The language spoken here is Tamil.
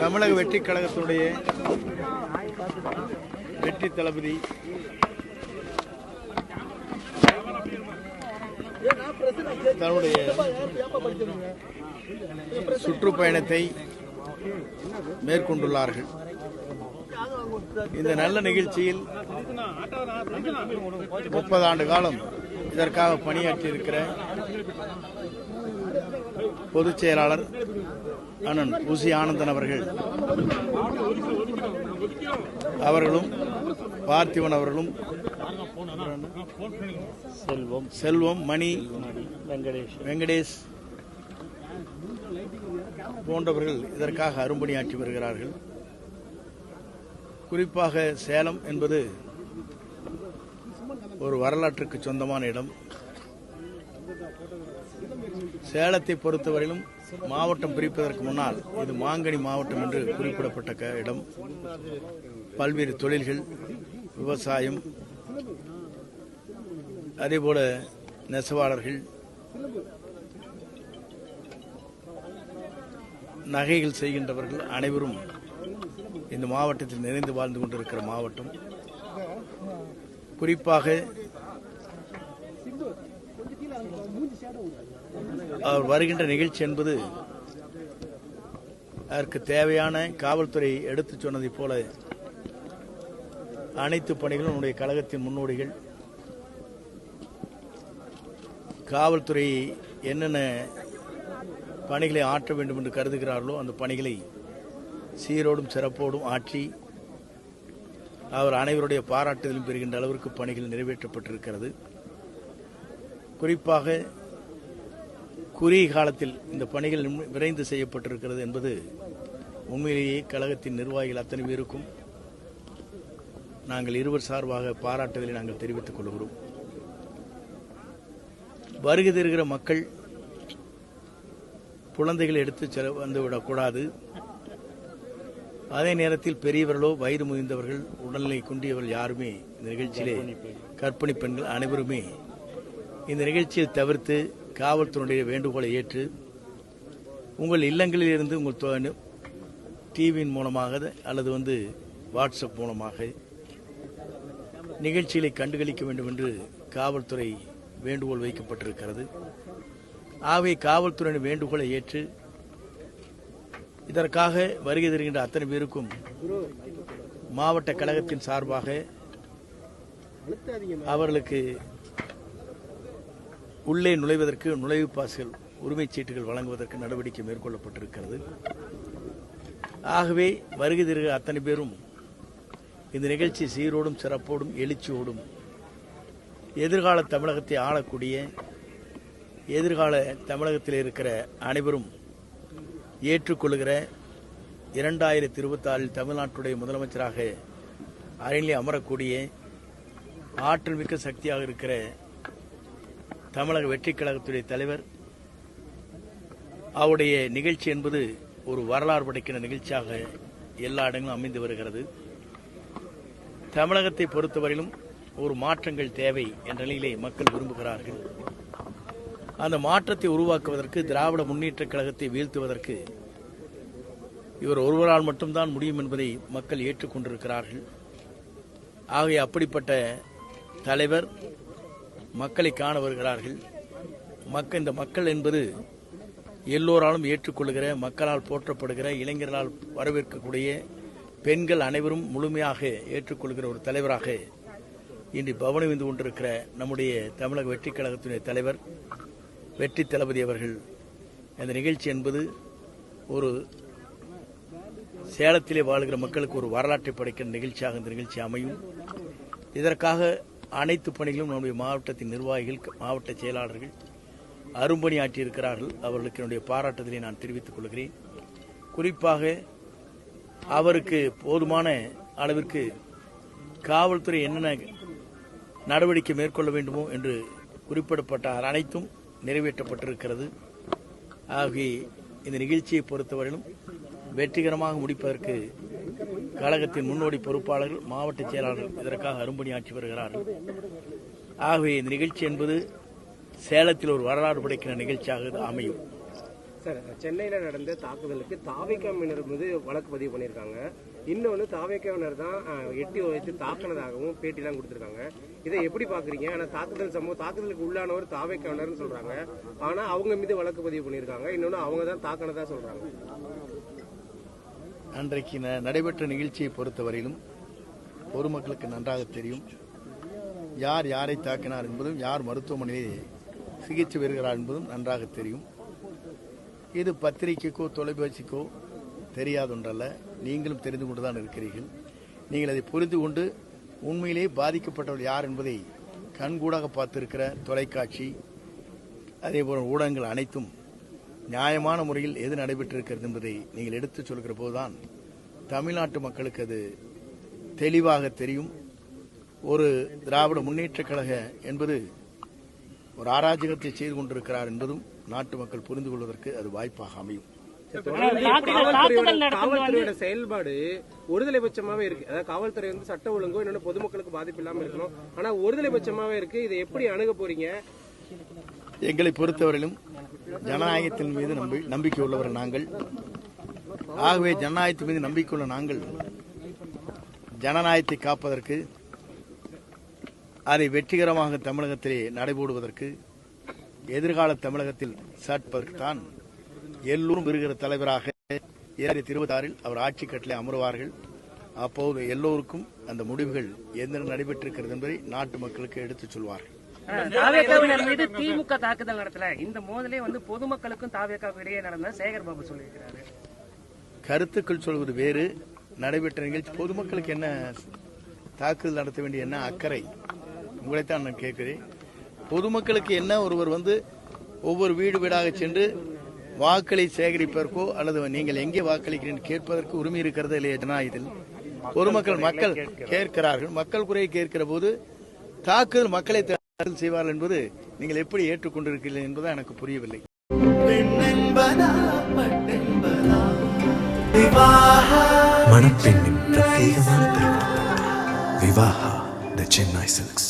தமிழக வெற்றி கழகத்தினுடைய வெற்றி தளபதி தன்னுடைய சுற்றுப்பயணத்தை மேற்கொண்டுள்ளார்கள். இந்த நல்ல நிகழ்ச்சியில் 30 ஆண்டு காலம் இதற்காக பணியாற்றியிருக்கிற பொதுச் செயலாளர் அண்ணன் ஊசி ஆனந்தன் அவர்களும் பார்த்திபன் அவர்களும் செல்வம் மணி வெங்கடேஷ் போன்றவர்கள் இதற்காக அரும்பணியாற்றி வருகிறார்கள். குறிப்பாக சேலம் என்பது ஒரு வரலாற்றுக்கு சொந்தமான இடம். சேலத்தை பொறுத்தவரையிலும் மாவட்டம் பிரிப்பதற்கு முன்னால் இது மாங்கனி மாவட்டம் என்று குறிப்பிடப்பட்ட இடம். பல்வேறு தொழில்கள், விவசாயம், அதேபோல நெசவாளர்கள், நகைகள் செய்கின்றவர்கள் அனைவரும் இந்த மாவட்டத்தில் நிறைந்து வாழ்ந்து கொண்டிருக்கிற மாவட்டம். குறிப்பாக அவர் வருகின்ற நிகழ்ச்சி என்பது அதற்கு தேவையான காவல்துறை எடுத்துச் சொன்னதைப் போல அனைத்து பணிகளும் நம்முடைய கழகத்தின் முன்னோடிகள் காவல்துறை என்னென்ன பணிகளை ஆற்ற வேண்டும் என்று கருதுகிறார்களோ அந்த பணிகளை சீரோடும் சிறப்போடும் ஆற்றி அவர் அனைவருடைய பாராட்டுதலும் பெறுகின்ற அளவிற்கு பணிகள் நிறைவேற்றப்பட்டிருக்கிறது. குறிப்பாக குறுகிய காலத்தில் இந்த பணிகள் விரைந்து செய்யப்பட்டிருக்கிறது என்பது உண்மையிலேயே கழகத்தின் நிர்வாகிகள் அத்தனை பேருக்கும் நாங்கள் இருவர் சார்பாக பாராட்டுதலை நாங்கள் தெரிவித்துக் கொள்கிறோம். வருகை தருகிற மக்கள் குழந்தைகளை எடுத்து வந்துவிடக்கூடாது. அதே நேரத்தில் பெரியவர்களோ வயது முதிர்ந்தவர்கள் உடல்நிலை குன்றியவர்கள் யாருமே இந்த நிகழ்ச்சியிலே கர்ப்பிணி பெண்கள் அனைவருமே இந்த நிகழ்ச்சியை தவிர்த்து காவல்துறையுடைய வேண்டுகோளை ஏற்று உங்கள் இல்லங்களில் இருந்து உங்கள் டிவியின் மூலமாக அல்லது வாட்ஸ்அப் மூலமாக நிகழ்ச்சிகளை கண்டுகளிக்க வேண்டும் என்று காவல்துறை வேண்டுகோள் வைக்கப்பட்டிருக்கிறது. ஆகவே காவல்துறையின் வேண்டுகோளை ஏற்று இதற்காக வருகை தருகின்ற அத்தனை பேருக்கும் மாவட்ட கழகத்தின் சார்பாக அவர்களுக்கு உள்ளே நுழைவதற்கு நுழைவு பாஸ்கள் உரிமைச் சீட்டுகள் வழங்குவதற்கு நடவடிக்கை மேற்கொள்ளப்பட்டிருக்கிறது. ஆகவே வருகை தருகிற அத்தனை பேரும் இந்த நிகழ்ச்சி சீரோடும் சிறப்போடும் எழுச்சியோடும் எதிர்கால தமிழகத்தை ஆளக்கூடிய எதிர்கால தமிழகத்தில் இருக்கிற அனைவரும் ஏற்றுக்கொள்கிற 2026 தமிழ்நாட்டுடைய முதலமைச்சராக அரியணையில் அமரக்கூடிய ஆற்றல் மிக்க சக்தியாக இருக்கிற தமிழக வெற்றி கழகத்துடைய தலைவர் அவருடைய நிகழ்ச்சி என்பது ஒரு வரலாறு படைக்கிற நிகழ்ச்சியாக எல்லா இடங்களும் அமைந்து வருகிறது. தமிழகத்தை பொறுத்தவரையிலும் ஒரு மாற்றங்கள் தேவை என்ற நிலையிலே மக்கள் விரும்புகிறார்கள். அந்த மாற்றத்தை உருவாக்குவதற்கு திராவிட முன்னேற்றக் கழகத்தை வீழ்த்துவதற்கு இவர் ஒருவரால் மட்டும்தான் முடியும் என்பதை மக்கள் ஏற்றுக்கொண்டிருக்கிறார்கள். ஆகவே அப்படிப்பட்ட தலைவர் மக்களை காண வருகிறார்கள். இந்த மக்கள் என்பது எல்லோராலும் ஏற்றுக்கொள்கிற, மக்களால் போற்றப்படுகிற, இளைஞர்களால் வரவேற்கக்கூடிய, பெண்கள் அனைவரும் முழுமையாக ஏற்றுக்கொள்கிற ஒரு தலைவராக இன்று பவனி வந்து கொண்டிருக்கிற நம்முடைய தமிழக வெற்றி கழகத்தினுடைய தலைவர் வெற்றி தளபதி அவர்கள் இந்த நிகழ்ச்சி என்பது ஒரு சேலத்திலே வாழ்கிற மக்களுக்கு ஒரு வரலாற்றை படைக்கிற நிகழ்ச்சியாக இந்த நிகழ்ச்சி அமையும். இதற்காக அனைத்து பணிகளும் நம்முடைய மாவட்டத்தின் நிர்வாகிகள், மாவட்ட செயலாளர்கள் அரும்பணி ஆற்றியிருக்கிறார்கள். அவர்களுக்கு என்னுடைய பாராட்டுதலை நான் தெரிவித்துக் கொள்கிறேன். குறிப்பாக அவருக்கு போதுமான அளவிற்கு காவல்துறை என்னென்ன நடவடிக்கை மேற்கொள்ள வேண்டுமோ என்று குறிப்பிடப்பட்ட அனைத்தும் நிறைவேற்றப்பட்டிருக்கிறது. ஆகவே இந்த நிகழ்ச்சியை பொறுத்தவரையிலும் வெற்றிகரமாக முடிப்பதற்கு கழகத்தின் முன்னோடி பொறுப்பாளர்கள், மாவட்ட செயலாளர்கள் இதற்காக அரும்பணியாற்றி வருகிறார்கள். ஆகவே இந்த நிகழ்ச்சி என்பது சேலத்தில் ஒரு வரலாறு படைக்கிற நிகழ்ச்சியாக அமையும். சார், சென்னையில் நடந்த தாக்குதலுக்கு தாவேக்காவினர் மீது வழக்கு பதிவு பண்ணியிருக்காங்க. இன்னொன்று தாவேக்காவினர் தான் எட்டி வைத்து தாக்கினதாகவும் பேட்டிலாம் கொடுத்துருக்காங்க. இதை எப்படி பார்க்குறீங்க? ஆனால் தாக்குதலுக்கு உள்ளானவர் தாவேக்காவினர்னு சொல்கிறாங்க. ஆனால் அவங்க மீது வழக்கு பதிவு பண்ணியிருக்காங்க. இன்னொன்று அவங்க தான் தாக்கினதா சொல்கிறாங்க. அன்றைக்கு நடைபெற்ற நிகழ்ச்சியை பொறுத்தவரையிலும் பொதுமக்களுக்கு நன்றாக தெரியும் யார் யாரை தாக்கினார் என்பதும் யார் மருத்துவமனையில் சிகிச்சை பெறுகிறார் என்பதும் நன்றாக தெரியும். இது பத்திரிகைக்கோ தொலைபேசிக்கோ தெரியாத ஒன்றல்ல. நீங்களும் தெரிந்து கொண்டுதான் இருக்கிறீர்கள். நீங்கள் அதை புரிந்து கொண்டு உண்மையிலேயே பாதிக்கப்பட்டவர் யார் என்பதை கண்கூடாக பார்த்திருக்கிற தொலைக்காட்சி அதேபோல ஊடகங்கள் அனைத்தும் நியாயமான முறையில் எது நடைபெற்றிருக்கிறது என்பதை நீங்கள் எடுத்துச் சொல்கிற போதுதான் தமிழ்நாட்டு மக்களுக்கு அது தெளிவாக தெரியும். ஒரு திராவிட முன்னேற்றக் கழக என்பது ஒரு அராஜகத்தை செய்து கொண்டிருக்கிறார் என்பதும் நாட்டு மக்கள் புரிந்து கொள்வதற்கு அது வாய்ப்பாக அமையும். காவல்துறையோட செயல்பாடு ஒருதலை பட்சமாவே இருக்கு. அதாவது காவல்துறை வந்து சட்ட ஒழுங்கோ இன்னொன்னு பொதுமக்களுக்கு பாதிப்பு இல்லாம இருக்கணும். ஆனா ஒருதலை பட்சமாவே இருக்கு. இதை எப்படி அணுக போறீங்க? எங்களை பொறுத்தவரையிலும் ஜனநாயகத்தின் மீது நம்பிக்கை உள்ளவர்கள் நாங்கள். ஆகவே ஜனநாயகத்தின் மீது நம்பிக்கையுள்ள நாங்கள் ஜனநாயகத்தை காப்பதற்கு அதை வெற்றிகரமாக தமிழகத்திலே நடைபோடுவதற்கு எதிர்கால தமிழகத்தில் சாட்பதற்குத்தான் எல்லோரும் விருகிற தலைவராக 2026 அவர் ஆட்சி கட்டிலே அமருவார்கள். அப்போது எல்லோருக்கும் அந்த முடிவுகள் எந்த நடைபெற்றிருக்கிறது என்பதை நாட்டு மக்களுக்கு எடுத்துச் சொல்வார்கள். தாவேக்காவினர் மீது திமுக தாக்குதல் நடத்தல, இந்த மோதலே வந்து பொதுமக்களுக்கும் தாவேக்காவுக்கும் இடையே நடந்த சேகர் பாபு சொல்லியிருக்கிறாரு. கருத்துக்கள் சொல்வது வேறு, நடைபெற்ற நிகழ்ச்சி. பொதுமக்களுக்கு என்ன தாக்குதல் நடத்த வேண்டிய என்ன அக்கறை? உங்களைத்தான் நான் கேட்கிறேன். பொதுமக்களுக்கு என்ன ஒருவர் வந்து ஒவ்வொரு வீடு வீடாக சென்று வாக்களை சேகரிப்பதற்கோ அல்லது நீங்கள் எங்கே வாக்களிக்கிறீர்கள் கேட்பதற்கு உரிமை இருக்கிறது இல்லையா ஜனநாயகத்தில்? மக்கள் கேட்கிறார்கள். மக்கள் குறையை கேட்கிற போது தாக்குதல் மக்களை தாக்குதல் செய்வார்கள் என்பது நீங்கள் எப்படி ஏற்றுக்கொண்டிருக்கிறீர்கள் என்பது எனக்கு புரியவில்லை. மணப்பெண்ணின் பிரத்யேகமான திருமணம் விவாஹா தி சென்னை சில்க்ஸ்.